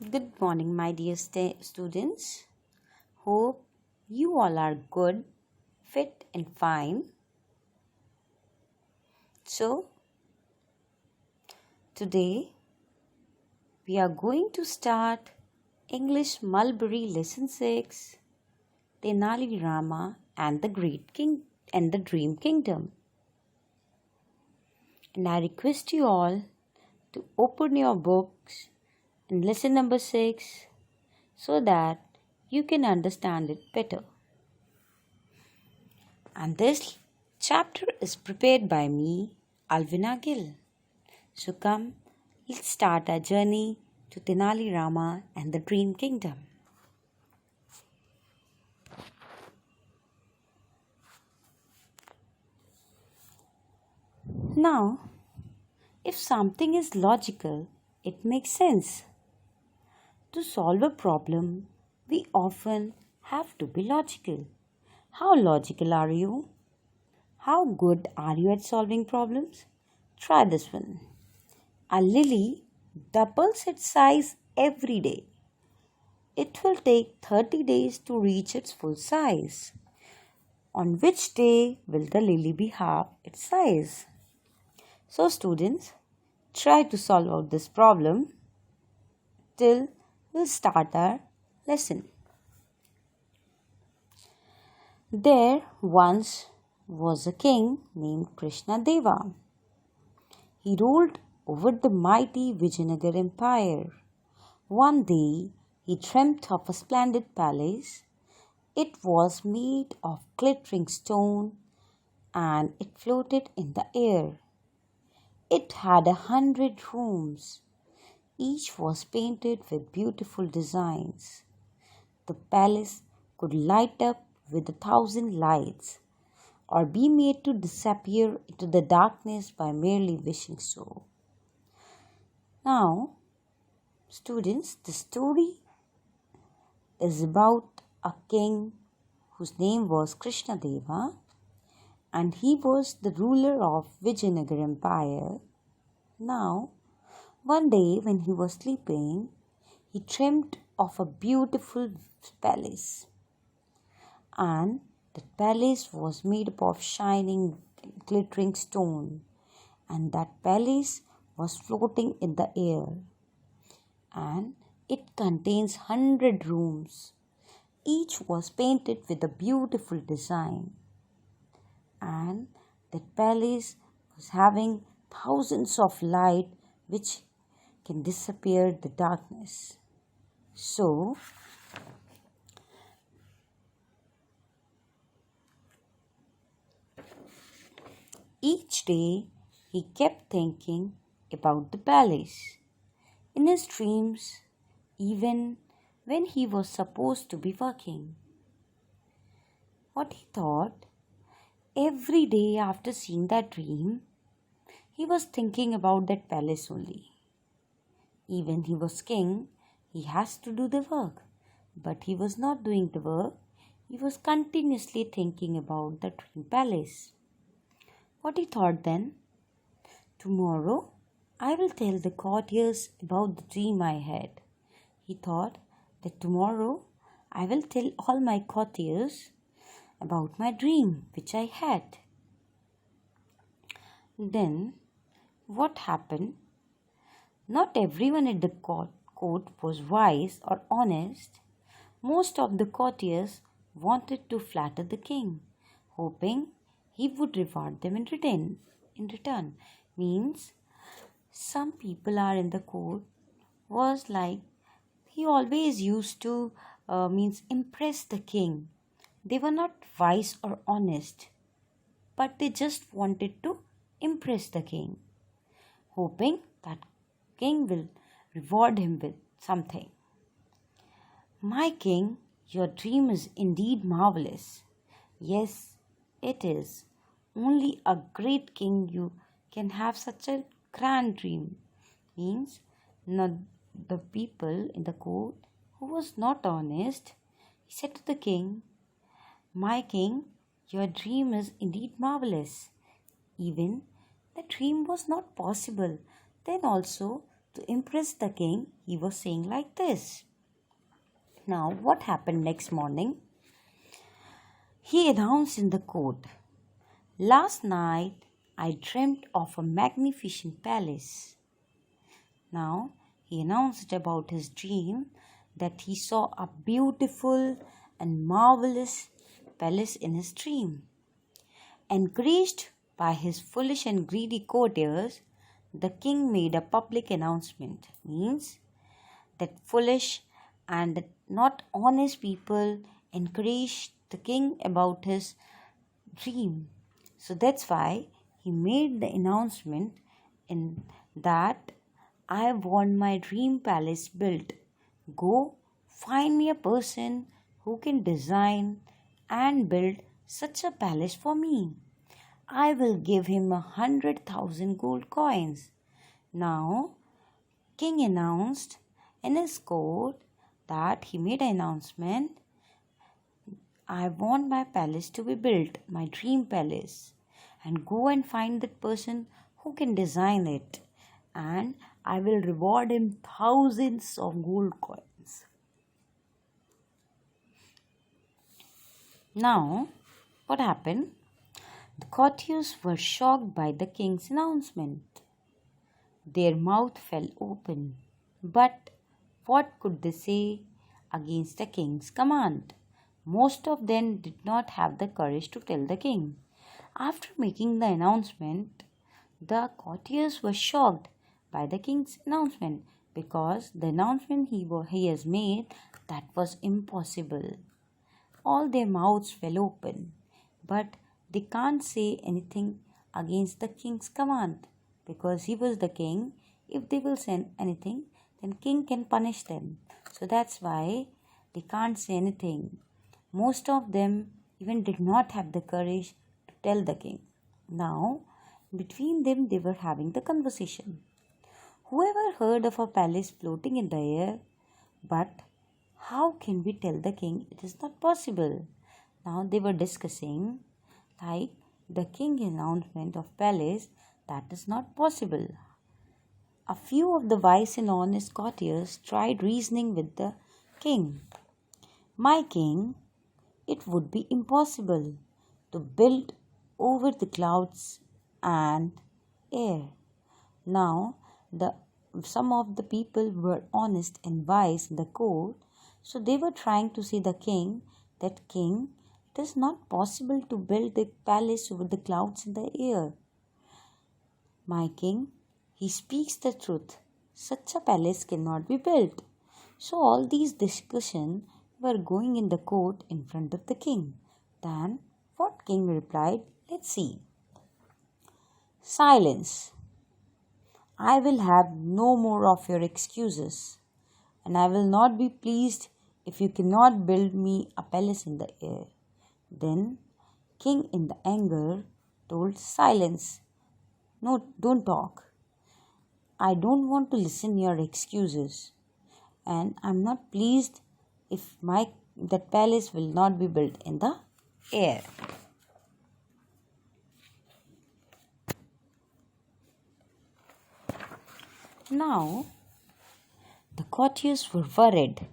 Good morning, my dear students. Hope you all are good, fit, and fine. So, today we are going to start English Mulberry Lesson 6, Tenali Rama and the Great King and the Dream Kingdom. And I request you all to open your books in lesson number 6 so that you can understand it better. And this chapter is prepared by me, Alvina Gill. So come, let's start our journey to Tenali Rama and the Dream Kingdom. Now, if something is logical, it makes sense. To solve a problem, we often have to be logical. How logical are you? How good are you at solving problems? Try this one. A lily doubles its size every day. It will take 30 days to reach its full size. On which day will the lily be half its size? So students, try to solve out this problem till we'll start our lesson. There once was a king named Krishna Deva. He ruled over the mighty Vijayanagar Empire. One day he dreamt of a splendid palace. It was made of glittering stone and it floated in the air. It had 100 rooms. Each was painted with beautiful designs. The palace could light up with 1,000 lights or be made to disappear into the darkness by merely wishing so. Now, students, the story is about a king whose name was Krishna Deva, and he was the ruler of Vijayanagar Empire. Now, one day when he was sleeping, he dreamt of a beautiful palace, and that palace was made up of shining, glittering stone, and that palace was floating in the air, and it contains 100 rooms. Each was painted with a beautiful design, and that palace was having thousands of light which can disappear the darkness. So, each day he kept thinking about the palace. In his dreams, even when he was supposed to be working. What he thought, every day after seeing that dream, he was thinking about that palace only. Even he was king, he has to do the work. But he was not doing the work. He was continuously thinking about the dream palace. What he thought then? Tomorrow, I will tell the courtiers about the dream I had. He thought that tomorrow I will tell all my courtiers about my dream which I had. Then, what happened? Not everyone at the court was wise or honest. Most of the courtiers wanted to flatter the king, hoping he would reward them in return. Means some people are in the court was like he always used to impress the king. They were not wise or honest, but they just wanted to impress the king, hoping that king will reward him with something. My king, your dream is indeed marvelous. Yes, it is. Only a great king you can have such a grand dream. Means not the people in the court who was not honest. He said to the king, my king, your dream is indeed marvelous. Even the dream was not possible. Then also To impress the king, he was saying like this. Now, what happened next morning? He announced in the court, "Last night I dreamt of a magnificent palace." Now, he announced about his dream that he saw a beautiful and marvelous palace in his dream. Encouraged by his foolish and greedy courtiers, the king made a public announcement. Means that foolish and not honest people encouraged the king about his dream. So that's why he made the announcement in that, "I want my dream palace built. Go find me a person who can design and build such a palace for me. I will give him 100,000 gold coins." Now, king announced in his court that he made an announcement, "I want my palace to be built, my dream palace, and go and find that person who can design it, and I will reward him thousands of gold coins." Now, what happened? The courtiers were shocked by the king's announcement. Their mouth fell open. But what could they say against the king's command? Most of them did not have the courage to tell the king. After making the announcement, the courtiers were shocked by the king's announcement because the announcement he has made, that was impossible. All their mouths fell open, but they can't say anything against the king's command because he was the king. If they will say anything, then king can punish them. So that's why they can't say anything. Most of them even did not have the courage to tell the king. Now, between them they were having the conversation. "Whoever heard of a palace floating in the air? But how can we tell the king it is not possible?" Now they were discussing like the king announcement of palace, that is not possible. A few of the wise and honest courtiers tried reasoning with the king. "My king, it would be impossible to build over the clouds and air." Now, some of the people were honest and wise in the court, so they were trying to say the king that, "King, it is not possible to build the palace over the clouds in the air. My king, he speaks the truth. Such a palace cannot be built." So all these discussions were going in the court in front of the king. Then what king replied? Let's see. "Silence. I will have no more of your excuses, and I will not be pleased if you cannot build me a palace in the air." Then king in the anger told, "Silence. No, don't talk. I don't want to listen your excuses, and I'm not pleased if that palace will not be built in the air." Now, the courtiers were worried.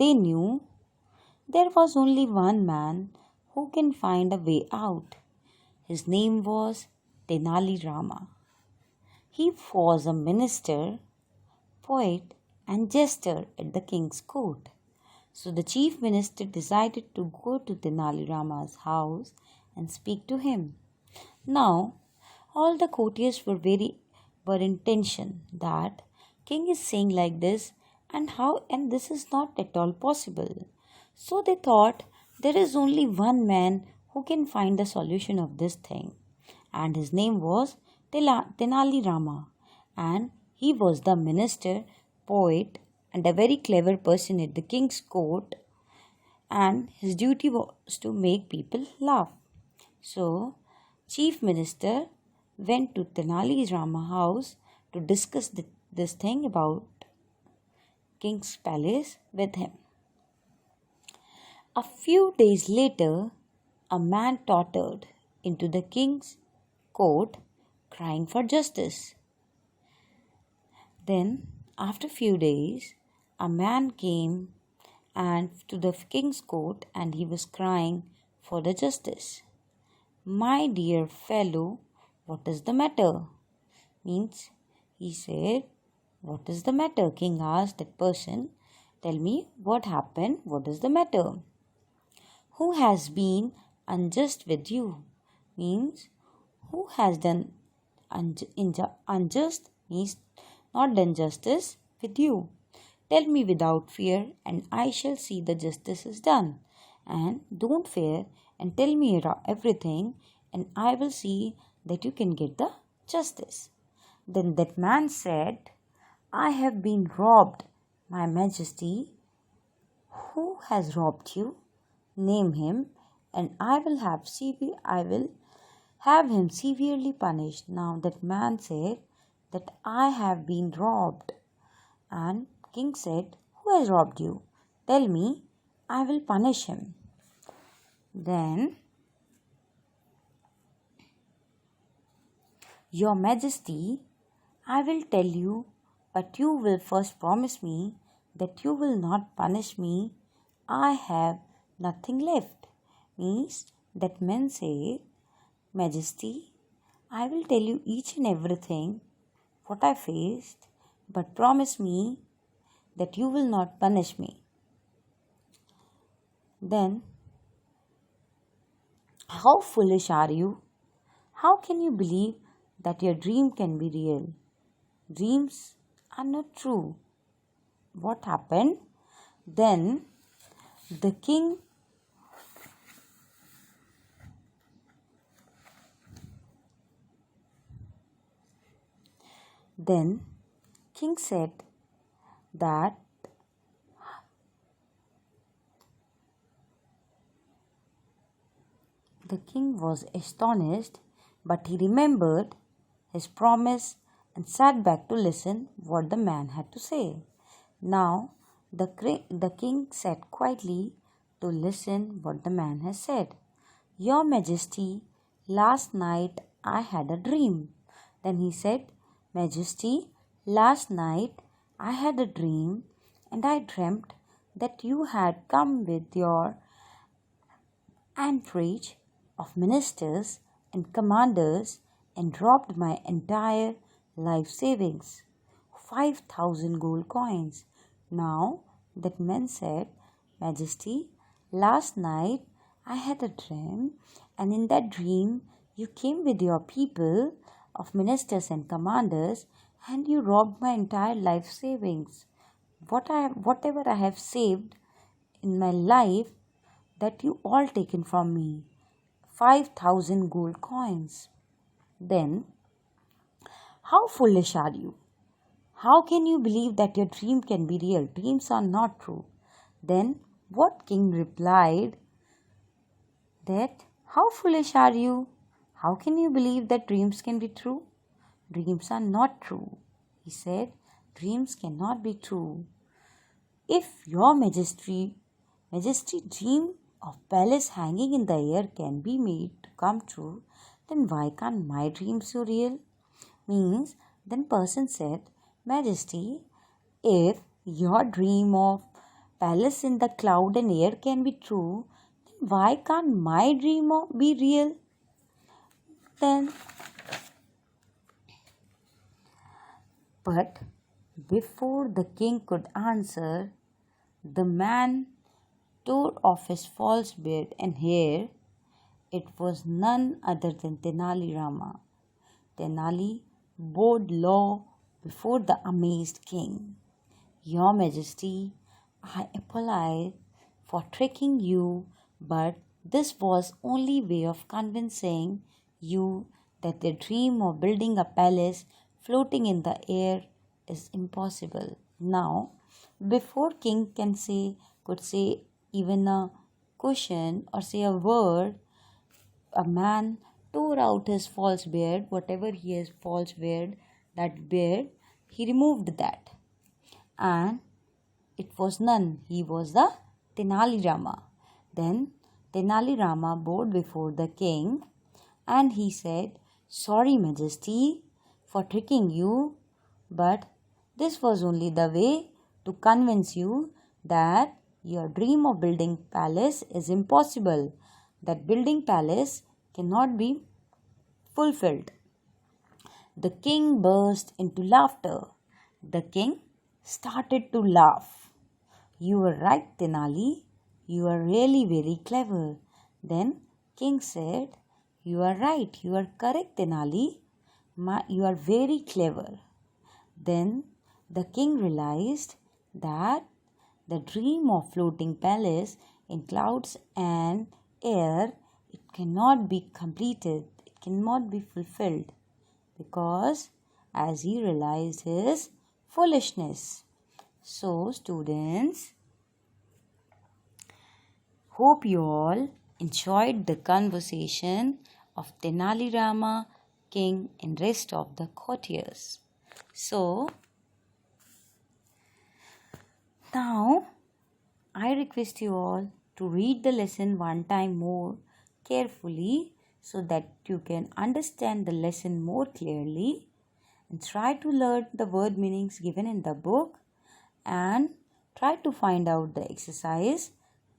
They knew there was only one man who can find a way out. His name was Tenali Rama. He was a minister, poet, and jester at the king's court. So the chief minister decided to go to Tenali Rama's house and speak to him. Now, all the courtiers were in tension that king is saying like this, and this is not at all possible. So they thought there is only one man who can find the solution of this thing, and his name was Tenali Rama, and he was the minister, poet, and a very clever person at the king's court, and his duty was to make people laugh. So, chief minister went to Tenali Rama's house to discuss this thing about king's palace with him. A few days later, a man tottered into the king's court crying for justice. Then, after few days, a man came and to the king's court, and he was crying for the justice. My dear fellow, what is the matter? Means, he said, what is the matter? King asked that person, tell me what happened, what is the matter? Who has been unjust with you? Means, who has done unjust means not done justice with you. Tell me without fear, and I shall see the justice is done. And don't fear, and tell me everything, and I will see that you can get the justice. Then that man said, I have been robbed, my majesty. Who has robbed you? Name him, and I will have him severely punished. Now that man said that I have been robbed. And king said, who has robbed you? Tell me, I will punish him. Then, Your Majesty, I will tell you, but you will first promise me that you will not punish me. I have nothing left. Means that man said, Majesty, I will tell you each and everything what I faced, but promise me that you will not punish me. Then, how foolish are you? How can you believe that your dream can be real? Dreams are not true. What happened? Then the king said that the king was astonished, but he remembered his promise and sat back to listen what the man had to say. Now the king sat quietly to listen what the man has said. Your Majesty, last night I had a dream. Then he said, Majesty, last night I had a dream, and I dreamt that you had come with your entourage of ministers and commanders and robbed my entire life savings, 5,000 gold coins. Now that man said, Majesty, last night I had a dream, and in that dream you came with your people of ministers and commanders, and you robbed my entire life savings. Whatever I have saved in my life, that you all taken from me, 5,000 gold coins. Then, how foolish are you? How can you believe that your dream can be real? Dreams are not true. Then what king replied that, how foolish are you? How can you believe that dreams can be true? Dreams are not true. He said, dreams cannot be true. If your majesty dream of palace hanging in the air can be made to come true, then why can't my dreams be real? Means, then person said, Majesty, if your dream of palace in the cloud and air can be true, then why can't my dream be real? Then, but before the king could answer, the man tore off his false beard and hair. It was none other than Tenali Rama. Tenali bowed low before the amazed king. Your Majesty, I apologize for tricking you, but this was only way of convincing you that the dream of building a palace floating in the air is impossible. Now, before king could say even a question or say a word, a man tore out his false beard, whatever he has false beard, that beard, he removed that. And it was none. He was the Tenali Rama. Then Tenali Rama bowed before the king and he said, Sorry, Majesty, for tricking you, but This was only the way to convince you that your dream of building palace is impossible, that building palace cannot be fulfilled. The king burst into laughter. The king started to laugh. You were right, Tenali. You are really very clever. Then king said, You are right. You are correct, Tenali. You are very clever. Then the king realized that the dream of floating palace in clouds and air, it cannot be completed. It cannot be fulfilled because as he realized his foolishness. So students, hope you all enjoyed the conversation of Tenali Rama, king and rest of the courtiers. So now I request you all to read the lesson one time more carefully so that you can understand the lesson more clearly, and try to learn the word meanings given in the book and try to find out the exercise.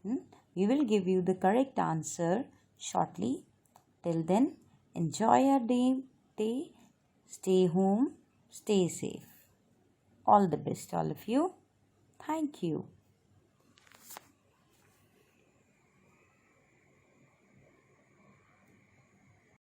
We will give you the correct answer shortly. Till then, enjoy your day. Stay home, stay safe. All the best, all of you. Thank you.